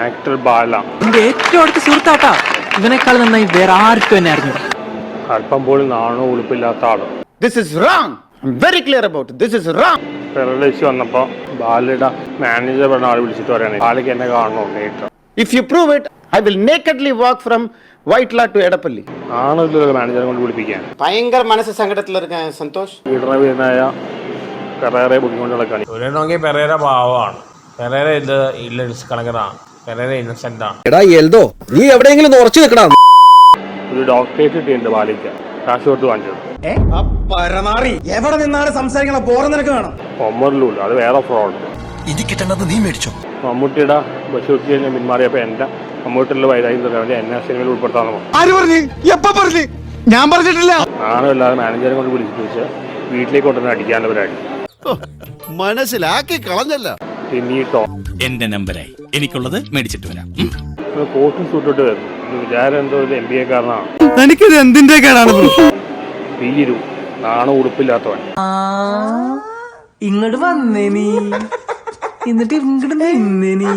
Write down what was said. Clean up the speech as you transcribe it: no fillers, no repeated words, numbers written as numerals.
Actor ബാല എന്റെ ഏറ്റവും അടുത്ത സുഹൃത്താട്ടാ. ഇവനേക്കാൾ നന്നായി വേറെ ആർക്കും എന്നെ അറിഞ്ഞു. അല്പം പോലും നാണോ ഉളുപ്പില്ലാത്ത ആള്. This is wrong. I'm very clear about it. This is wrong. പെരളിച്ച് വന്നപ്പോ ബാലയുടെ മാനേജർ പറഞ്ഞ ആൾ വിളിച്ചിട്ട് പറയണേ ബാലയ്ക്ക് എന്നെ കാണണോ നേരിട്ട്. If you prove it, I will nakedly walk from Whitela to Edapalli. ആണല്ലോ മാനേജറെ കൊണ്ട് വിളിപ്പിക്കാൻ. ഭയങ്കര മനസ്സ് സങ്കടത്തിലിരിക്കാൻ സന്തോഷ്. പീഡനവീരനായ പെരേറെ ബുദ്ധിമുട്ട് നടക്കാൻ. ഇവരാണെങ്കിൽ പെരേര പാവമാണ്. പെരേര ഇത് കണക്കറാണ്. പെരേര ഇന്നസെന്റ് ആണ്. എടാ എൽദോ, നീ എവിടെയെങ്കിലും ഉറച്ചു നിൽക്കണം. ഒരു ഡോക്ടറേറ്റ് കിട്ടിയിട്ടുണ്ട് ബാലയ്ക്ക്. കാശ് കൊടുത്ത് വാങ്ങിച്ചത്. എവിടെ നിന്നാണ് സംസാരിക്കണ ബോറം നിനക്ക് വേണം. ഒമ്മറിലൂല്ല, അത് വേറെ ഫ്രോഡ്. ഇത് കിട്ടണത് നീ മേടിച്ചോ. മമ്മൂട്ടിയുടെ ബഷൂട്ടി കഴിഞ്ഞ് പിന്മാറിയപ്പോൾ എൻ്റെ മമ്മൂട്ടിയുള്ള വൈരാഗ്യം തന്നെ എന്നെ സിനിമയിൽ ഉൾപ്പെടുത്താൻ ആര് പറഞ്ഞു? എപ്പ പറഞ്ഞു? ഞാൻ പറഞ്ഞിട്ടില്ല. നാണോ ഇല്ലാതെ മാനേജറെ കൊണ്ട് വിളിച്ച് വീട്ടിലേക്ക് കൊണ്ടുവന്ന് അടിക്കാനുള്ള പരിപാടി. മനസ്സിലാക്കി കളഞ്ഞല്ല. പിന്നീട്ടോ എന്റെ നമ്പരായി എനിക്കുള്ളത് മേടിച്ചിട്ട് വരാം. കോട്ടും സൂട്ടിട്ട് വരുന്നു. വിചാരം എന്തോ ഒരു MBA കാരനാണ്. എനിക്കിത് എന്തിന്റെ കേടാണ്? വീരു നാണോ ഉടുപ്പില്ലാത്തവൻ. ഇങ്ങോട്ട് വന്നേ നീ, എന്നിട്ട് ഇങ്ങോട്ട് നിന്നേ നീ.